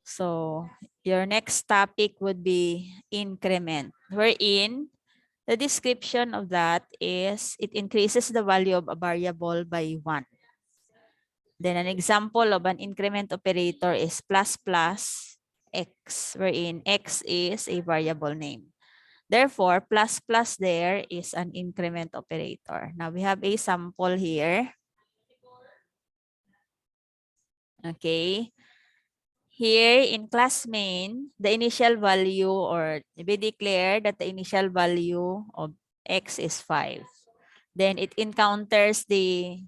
So your next topic would be increment, wherein the description of that is it increases the value of a variable by 1. Then an example of an increment operator is plus plus x, wherein x is a variable name. Therefore, plus plus there is an increment operator. Now we have a sample here. Okay. Here in class main, the initial value, or we declare that the initial value of x is 5. Then it encounters the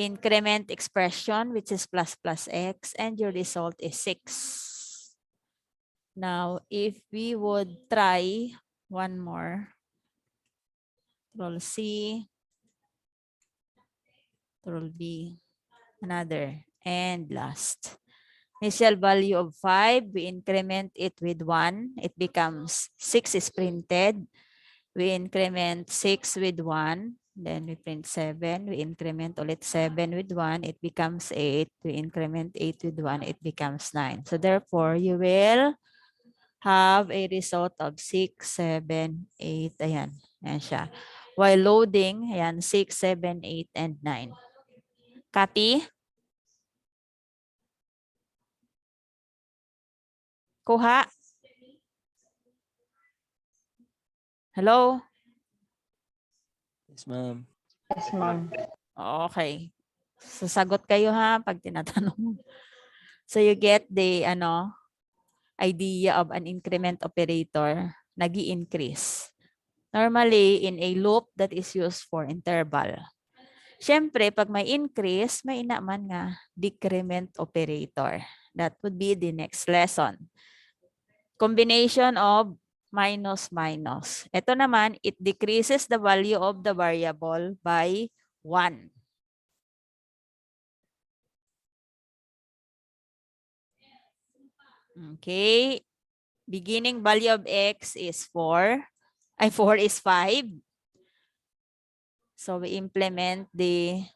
increment expression, which is plus plus x, and your result is 6. Now, if we would try one more, Control C, Control B, another, and last. Initial value of 5, we increment it with 1. It becomes 6 is printed. We increment 6 with 1. Then we print 7. We increment ulit 7 with 1. It becomes 8. We increment 8 with 1. It becomes 9. So therefore, you will have a result of 6, 7, 8. Ayan. Ayan siya. While loading, ayan, 6, 7, 8, and 9. Copy? Kuha? Hello? Yes, ma'am. Yes, ma'am. Okay. Sasagot kayo ha pag tinatanong. So you get the idea of an increment operator, nag-i-increase. Normally in a loop that is used for interval. Siyempre, pag may increase, may inaman nga decrement operator. That would be the next lesson. Combination of minus minus. Ito naman, it decreases the value of the variable by 1. Okay. Beginning value of x is 4. 4 is 5. So we implement the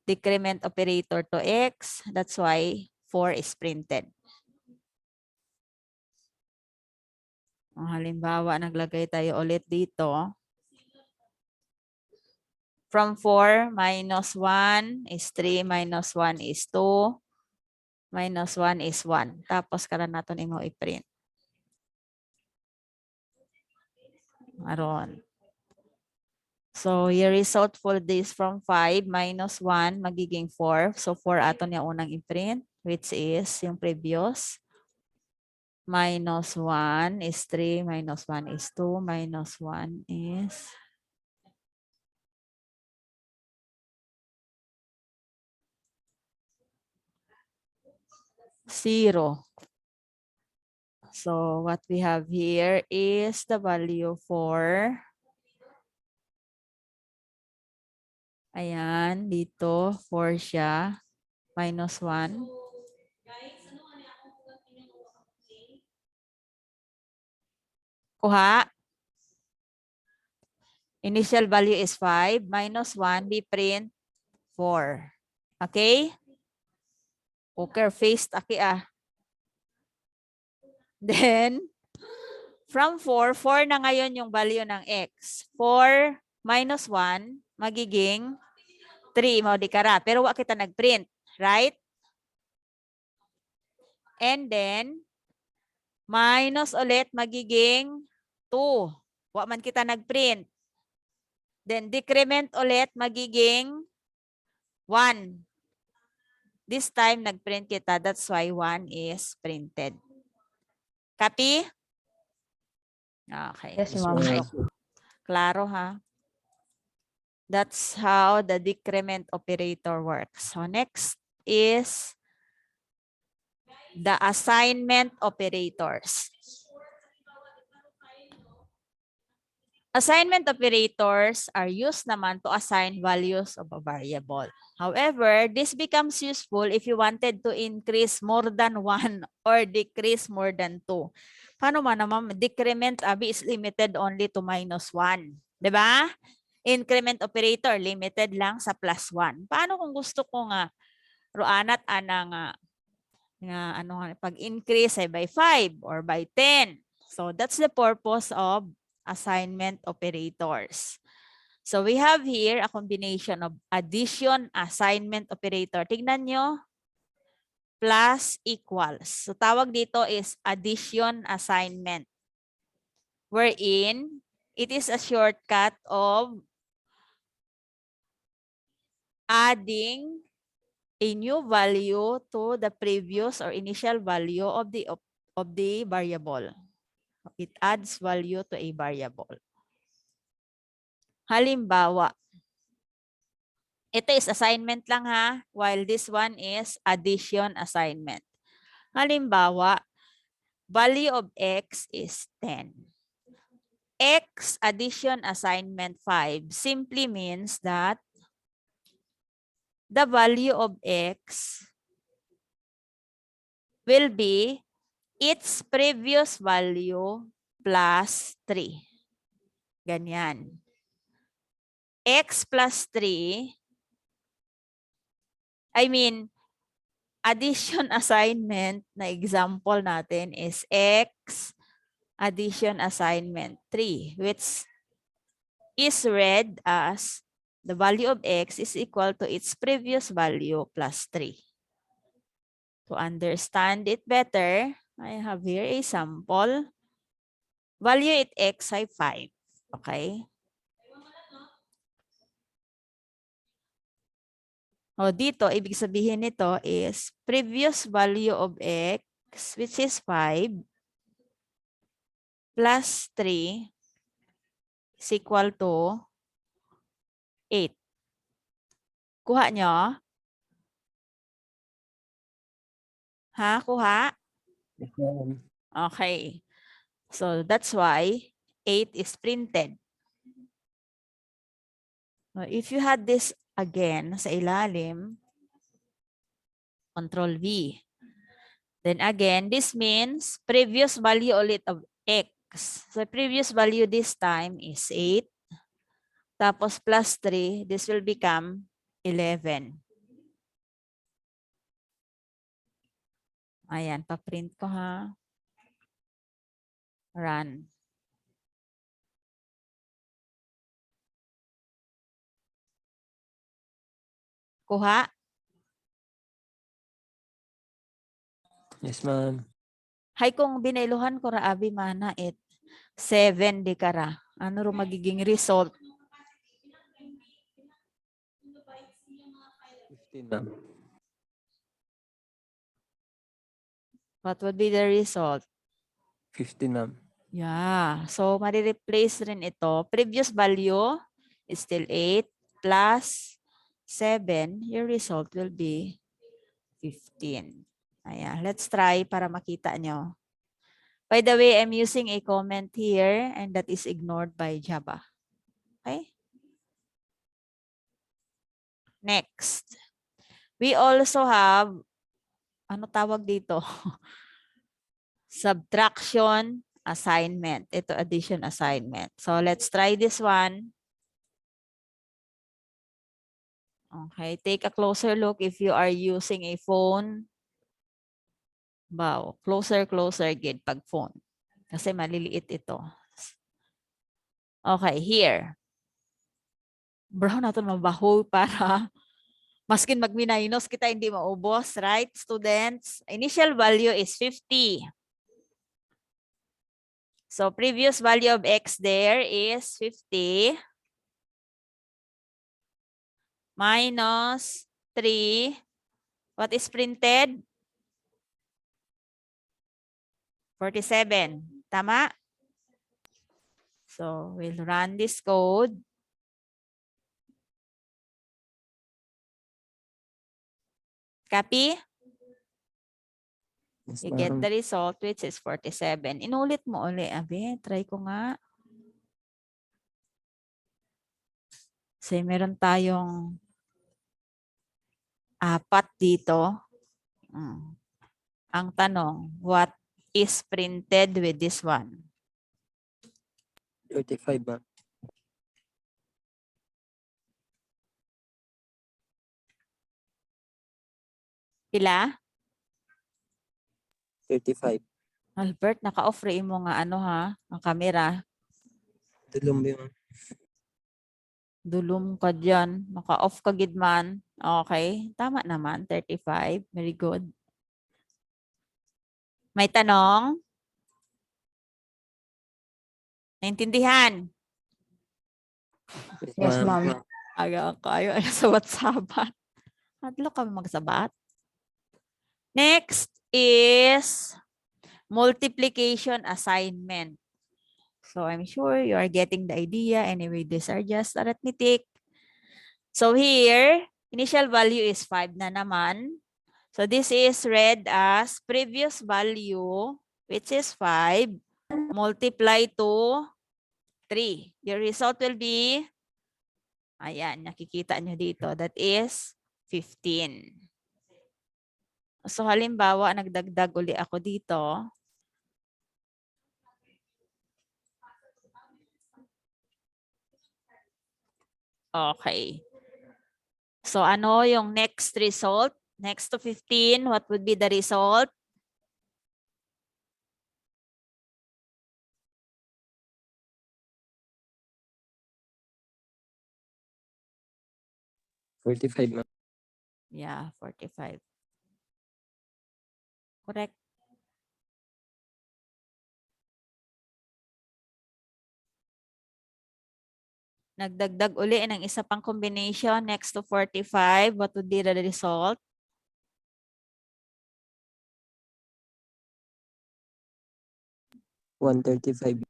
decrement operator to x. That's why 4 is printed. Halimbawa, naglagay tayo ulit dito. From 4, minus 1 is 3, minus 1 is 2, minus 1 is 1. Tapos karon naton imo i-print. Aron. So, your result for this from 5 minus 1 magiging 4. So, 4 aton yung unang i-print, which is yung previous. Minus 1 is 3, minus 1 is 2, minus 1 is 0. So, what we have here is the value for, ayan, dito, 4 siya, minus 1. Kuha. Initial value is 5, minus 1, we print 4. Okay? Poker face, aki ah. Then, from 4, 4 na ngayon yung value ng x. 4 minus 1, magiging 3, mo di kara. Pero wa kita nag-print, right? And then, minus ulit, magiging 2. Wa man kita nag-print. Then, decrement ulit, magiging 1. This time, nag-print kita. That's why 1 is printed. Copy? Okay. Yes, ma'am. Klaro ha? That's how the decrement operator works. So next is the assignment operators. Assignment operators are used naman to assign values of a variable. However, this becomes useful if you wanted to increase more than 1 or decrease more than 2. Paano man naman? Decrement abi is limited only to minus 1. Diba? Increment operator limited lang sa plus 1. Paano kung gusto ko nga Roanat nga pag-increase ay by 5 or by 10. So that's the purpose of assignment operators. So we have here a combination of addition, assignment operator. Tingnan nyo, plus equals. So tawag dito is addition assignment, wherein it is a shortcut of adding a new value to the previous or initial value of the variable. It adds value to a variable. Halimbawa, ito is assignment lang ha, while this one is addition assignment. Halimbawa, value of x is 10. X addition assignment 5 simply means that the value of x will be its previous value plus 3. Ganyan. X plus 3, addition assignment na example natin is X addition assignment 3, which is read as the value of X is equal to its previous value plus 3. To understand it better, I have here a sample. Value at X ay 5. Okay? O dito, ibig sabihin nito is previous value of X, which is 5, plus 3 is equal to 8. Kuha nyo? Ha? Kuha? Yes, ma'am. Okay. So that's why 8 is printed. If you had this again sa ilalim, Control V. Then again, this means previous value ulit of X. So previous value this time is 8. Tapos plus 3, this will become 11. Ayan, pa-print ko ha. Run. Kuha? Yes, ma'am. Hay kung binailuhan ko ra abi mana it 7 di kara. Ano ro magiging result? 15, ma'am. What would be the result? 15, ma'am. Yeah. So mari-replace rin ito. Previous value is still 8 plus 7. Your result will be 15. Ayan. Let's try para makita nyo. By the way, I'm using a comment here and that is ignored by Java. Okay? Next. We also have, ano tawag dito? Subtraction assignment. Ito addition assignment. So let's try this one. Okay, take a closer look if you are using a phone. Wow, closer gid pag phone. Kasi maliliit ito. Okay, here. Bro, nato mabaho para maskin magminainos kita hindi maubos, right, students? Initial value is 50. So previous value of X there is 50 minus 3. What is printed? 47. Tama? So we'll run this code. Copy? Yes, You get ma'am. the result which is 47. Inulit mo uli. Abi, try ko nga. Kasi meron tayong 4 dito. Ang tanong, what is printed with this one? 35, ma'am. Pila? 35. Albert, naka-off rin mo nga ano ha, ang camera. Dulong ba yung Dulum ka dyan. Naka-off ka gid man. Okay, tama naman, 35. Very good. May tanong? Naintindihan? Yes, ma'am. Aga kayo sa WhatsApp. Hadlo kami magsabat. Next is multiplication assignment. So I'm sure you are getting the idea. Anyway, these are just arithmetic. So here, initial value is 5 na naman. So this is read as previous value, which is 5, multiply to 3. Your result will be, ayan, nakikita nyo dito, that is 15. So halimbawa, nagdagdag uli ako dito. Okay. So ano yung next result? Next to 15, what would be the result? $45, ma'am. Yeah, 45. Correct. Nagdagdag uli ng isa pang combination next to 45. What would be the result? $135.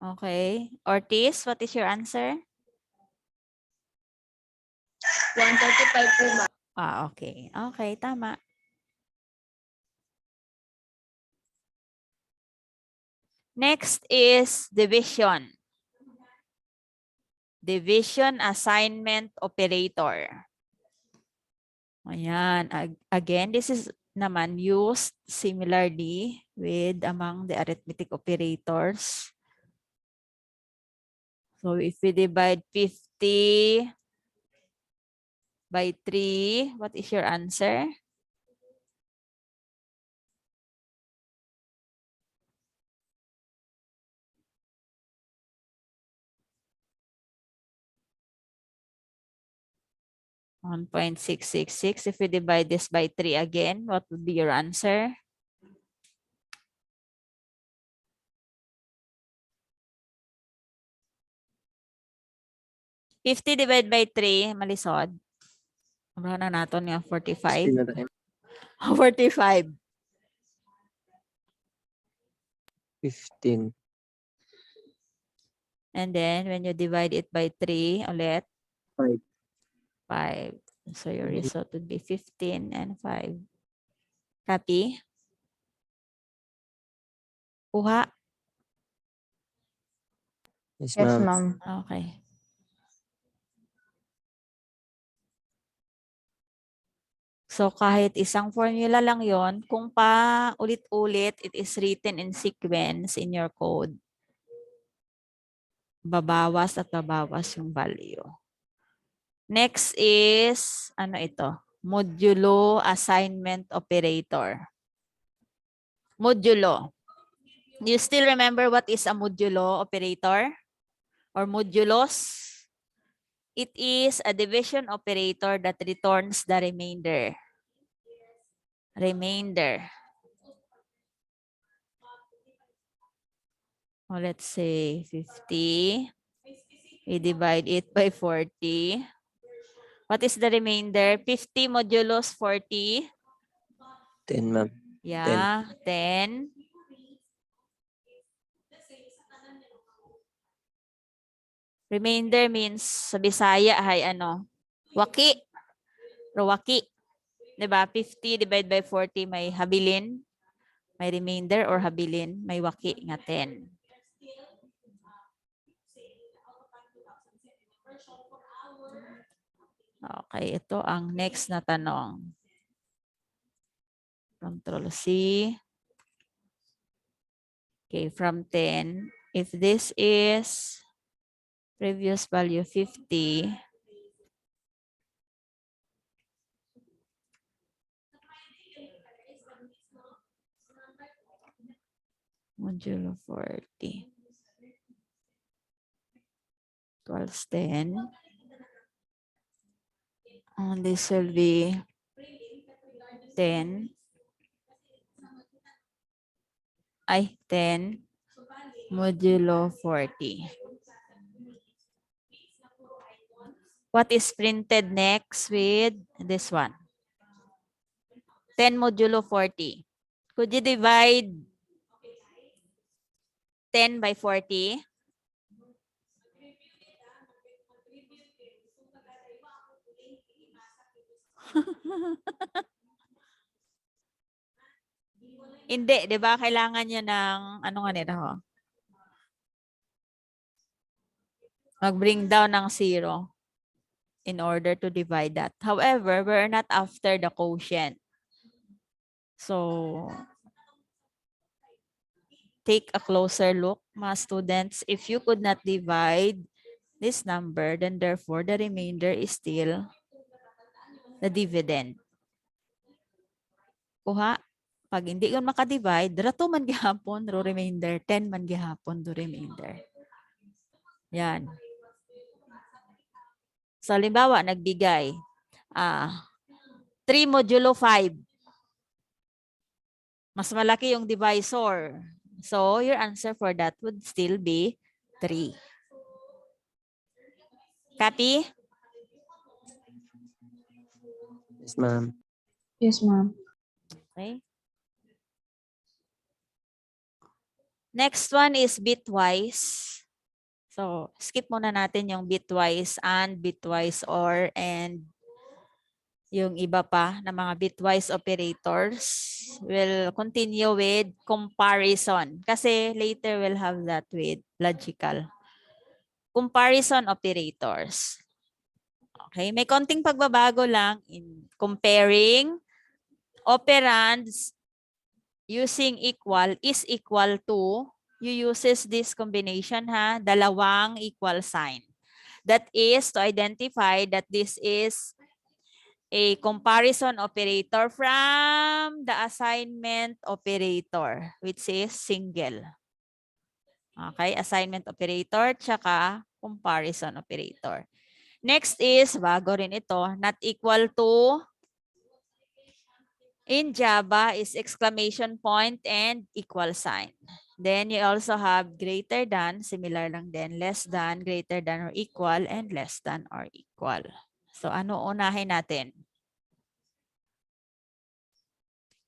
Okay. Ortiz, what is your answer? 135 po, ma'am. Okay. Okay, tama. Next is division. Division assignment operator. Ayan. Again, this is naman used similarly with among the arithmetic operators. So if we divide 50 by 3, what is your answer? $1.666. If we divide this by 3 again, what would be your answer? $50 divided by 3, malisod. Abrahan na natin nga 45. 45. 15. And then when you divide it by 3, ulit, 5. 5. So your result would be 15 and 5. Copy? Kuha? Yes, Yes, ma'am. ma'am. Okay. So kahit isang formula lang yon, kung pa ulit-ulit, it is written in sequence in your code. Babawas at babawas yung value. Next is, ano ito? Modulo assignment operator. Modulo. Do you still remember what is a modulo operator? Or modulus? It is a division operator that returns the remainder. Oh, let's say 50. We divide it by 40. What is the remainder? 50 modulus 40. 10, ma'am. Yeah, 10. Remainder means sa Bisaya ay ano? Waki. Rawaki. Diba? 50 divided by 40 may habilin. May remainder or habilin. May waki nga 10. Okay, ito ang next na tanong. Control C. Okay, from 10. If this is previous value 50, Modulo 40 equals 10. And this will be 10. 10 modulo 40. What is printed next with this one? 10 modulo 40. Could you divide 10 by 40? Hindi, di ba? Kailangan niya ng, ano nga nila ho? Mag-bring down ng 0 in order to divide that. However, we're not after the quotient. So, take a closer look, mga students. If you could not divide this number, then therefore, the remainder is still the dividend. Kuha. Pag hindi yun makadivide, rato man gihapon, ro remainder, 10 man gihapon, do remainder. Yan. So, halimbawa, nagbigay 3 modulo 5. Mas malaki yung divisor. So, your answer for that would still be 3. Copy? Yes, ma'am. Yes, ma'am. Okay. Next one is bitwise. So, skip muna natin yung bitwise and bitwise or and yung iba pa na mga bitwise operators. We'll continue with comparison. Kasi later we'll have that with logical. Comparison operators. Okay, may konting pagbabago lang in comparing operands using equal is equal to, you uses this combination ha, dalawang equal sign. That is to identify that this is a comparison operator from the assignment operator, which is single. Okay, assignment operator tsaka comparison operator. Next is, bago rin ito, not equal to. In Java is exclamation point and equal sign. Then you also have greater than, similar lang din, less than, greater than or equal, and less than or equal. So ano unahin natin?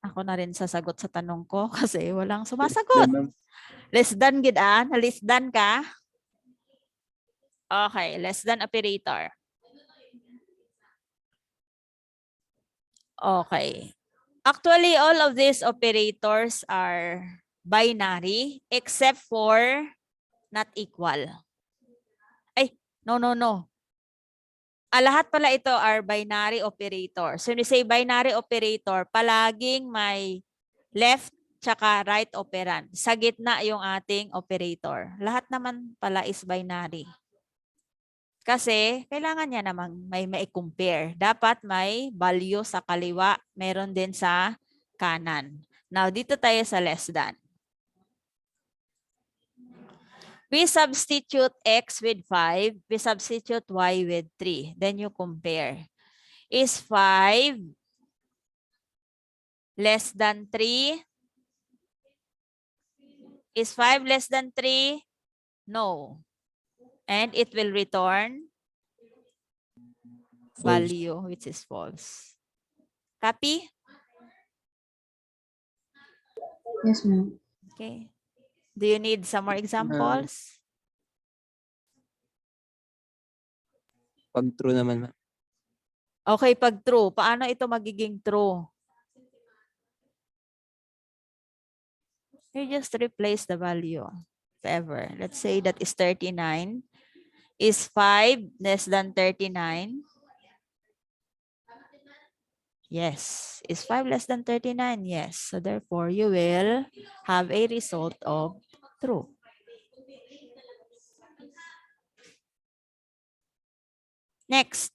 Ako na rin sasagot sa tanong ko kasi walang sumasagot. Ma'am. Less than gid less than ka? Okay, less than operator. Okay. Actually, all of these operators are binary except for not equal. Ay, no. Lahat pala ito are binary operator. So when we say binary operator, palaging may left tsaka right operand. Sa gitna yung ating operator. Lahat naman pala is binary. Kasi kailangan niya namang may compare. Dapat may value sa kaliwa, meron din sa kanan. Now, dito tayo sa less than. We substitute x with 5. We substitute y with 3. Then you compare. Is 5 less than 3? Is 5 less than 3? No. And it will return False. value, which is false. Copy? Yes, ma'am. Okay. Do you need some more examples? Pag true naman, ma'am. Okay, pag true, paano ito magiging true? You just replace the value. Whatever. Let's say that is 39. Is 5 less than 39? Yes. Is 5 less than 39? Yes. So therefore, you will have a result of true. Next.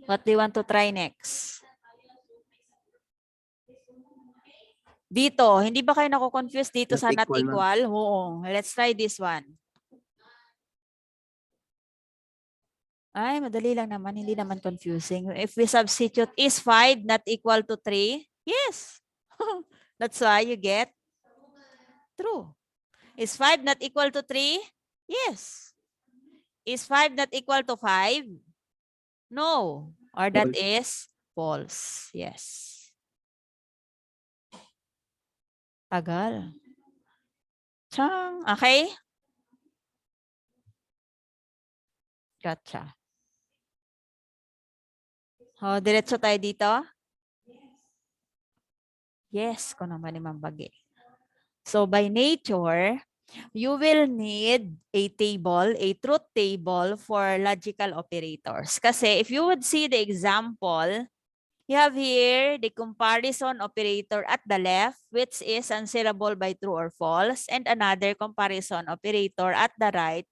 What do you want to try next? Dito, hindi ba kayo nako-confuse dito Not sa not equal, ma'am. equal? Oo. Let's try this one. Ay, madali lang naman. Hindi naman confusing. If we substitute, is 5 not equal to 3? Yes. That's why you get true. Is 5 not equal to 3? Yes. Is 5 not equal to 5? No. Or that False. is false. Yes. Tagal. Chang. Okay? Gotcha. O, diretso tayo dito. Yes, kung naman ni Ma'am Bagi. So, by nature, you will need a table, a truth table for logical operators. Kasi if you would see the example, you have here the comparison operator at the left, which is answerable by true or false, and another comparison operator at the right,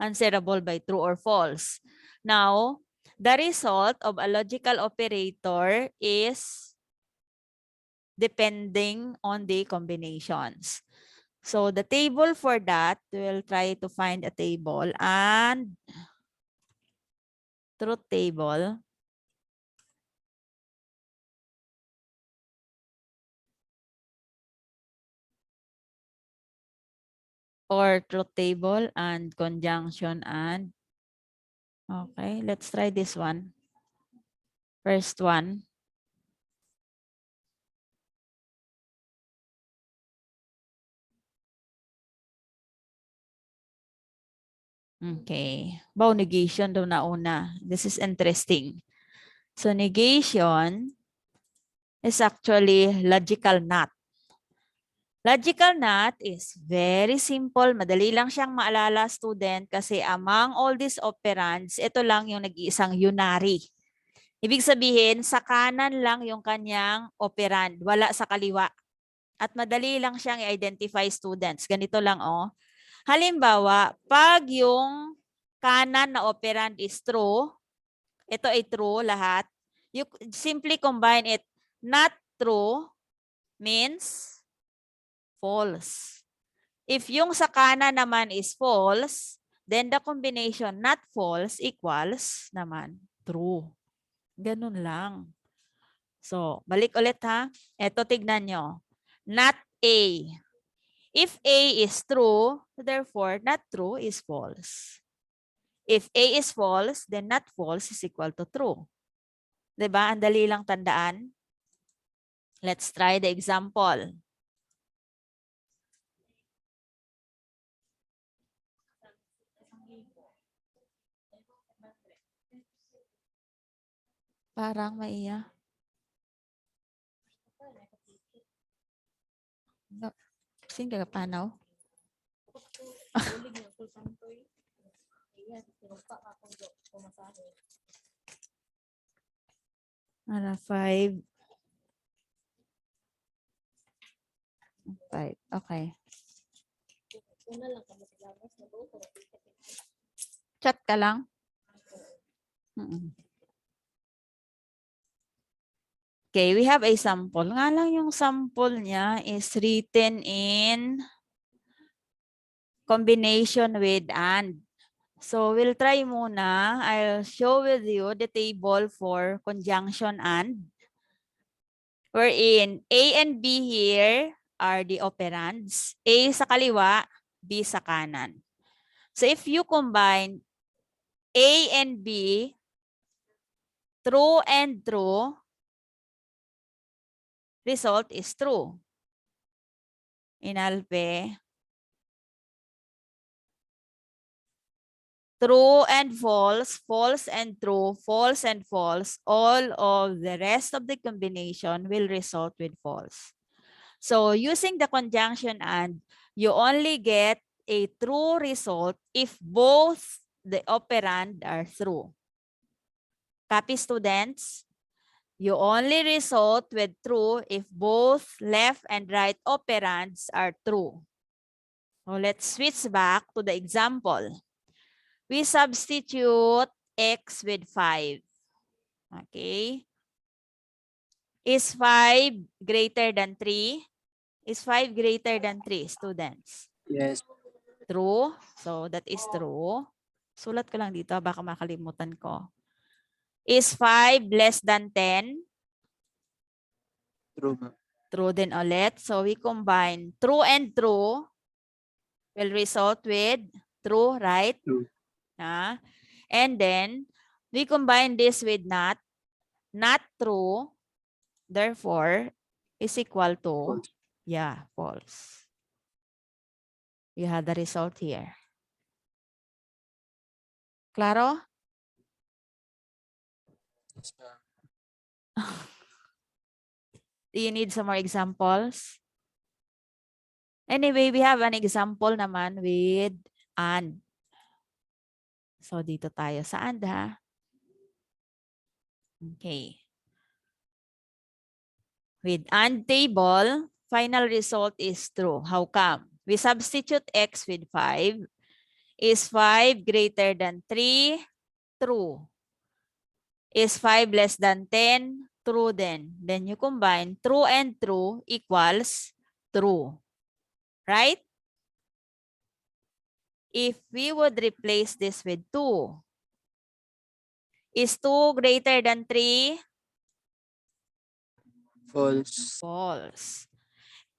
answerable by true or false. Now, the result of a logical operator is depending on the combinations. So the table for that, we'll try to find a table and truth table. Or truth table and conjunction and. Okay, let's try this one. First one. Okay. Bow negation daw na una. This is interesting. So negation is actually logical not. Logical not is very simple. Madali lang siyang maalala, student, kasi among all these operands, ito lang yung nag-iisang unary. Ibig sabihin, sa kanan lang yung kanyang operand, wala sa kaliwa. At madali lang siyang i-identify, students. Ganito lang, oh. Halimbawa, pag yung kanan na operand is true, ito ay true lahat, you simply combine it. Not true means false. If yung sa kanan naman is false, then the combination not false equals naman true. Ganun lang. So, balik ulit ha. Ito, tignan nyo. Not A. If A is true, therefore, not true is false. If A is false, then not false is equal to true. Diba? Ang dali lang tandaan. Let's try the example. Parang maiya. No. Sino ka panaw? Ano, 5. 5. Okay. Chat ka lang? Okay, we have a sample. Nga lang yung sample niya is written in combination with and. So we'll try muna. I'll show with you the table for conjunction and. Wherein A and B here are the operands. A sa kaliwa, B sa kanan. So if you combine A and B, true and true, result is true. Inalpe. True and false, false and true, false and false, all of the rest of the combination will result with false. So using the conjunction and, you only get a true result if both the operand are true. Copy, students? You only result with true if both left and right operands are true. So let's switch back to the example. We substitute x with 5. Okay. Is 5 greater than 3? Is 5 greater than 3, students? Yes. True. So, that is true. Sulat ko lang dito, baka makalimutan ko. Is 5 less than 10? True, ma'am. True din ulit. So, we combine true and true will result with true, right? True. And then, we combine this with not true. Therefore, is equal to, False. yeah, false. You have the result here. Claro? Yes, ma'am. Do you need some more examples? Anyway, we have an example naman with and. So, dito tayo sa and, ha? Okay. With and table, final result is true. How come? We substitute x with 5. Is 5 greater than 3? True. Is 5 less than 10? True then. Then you combine true and true equals true. Right? If we would replace this with 2, is 2 greater than 3? False. False.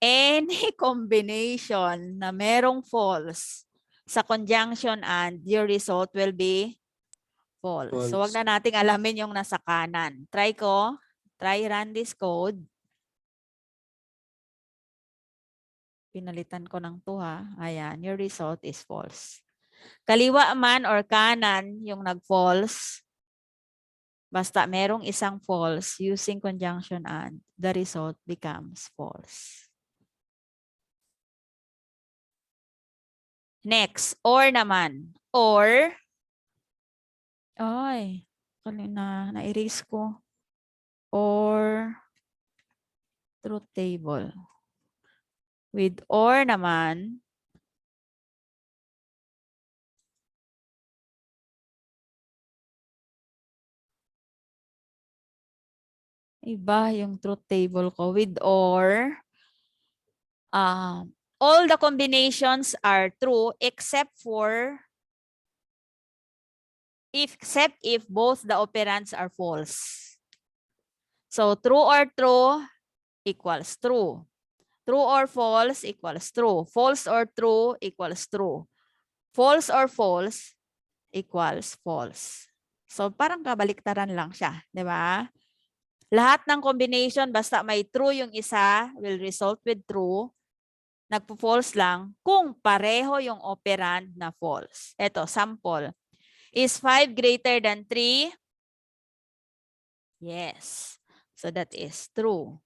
Any combination na merong false sa conjunction and, your result will be false. So, wag False. na nating alamin yung nasa kanan. Try ko. Try run this code. Pinalitan ko ng 2, ha. Ayan, your result is false. Kaliwa man or kanan yung nag-false, basta merong isang false using conjunction and, the result becomes false. Next, or naman. Or, ay, kanina na-erase ko. Or, truth table. With or naman, iba yung truth table ko. With or, all the combinations are true except if both the operands are false. So, true or true equals true. True or false equals true. False or true equals true. False or false equals false. So, parang kabaliktaran lang siya. Di ba? Lahat ng combination, basta may true yung isa, will result with true. Nagpo-false lang kung pareho yung operand na false. Ito, sample. Is 5 greater than 3? Yes. So, that is true.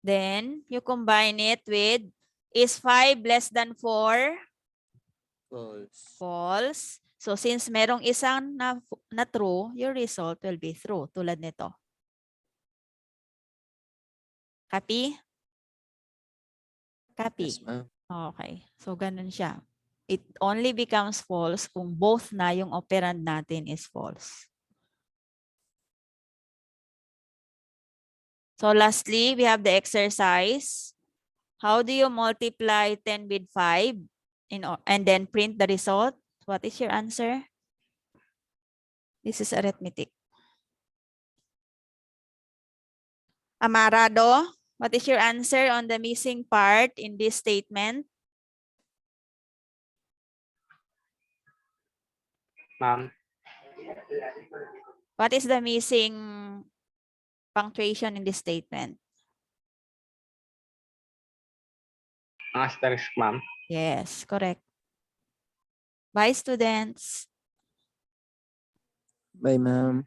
Then, you combine it with, is 5 less than 4? False. False. So, since merong isang na true, your result will be true. Tulad nito. Copy? Copy. Yes, ma'am. Okay. So, ganun siya. It only becomes false kung both na yung operand natin is false. So, lastly, we have the exercise. How do you multiply 10 with 5 and then print the result? What is your answer? This is arithmetic. Amarado, what is your answer on the missing part in this statement? Ma'am, What is the missing punctuation in this statement? asterisk, ma'am. Yes, correct. Bye, students. Bye, ma'am.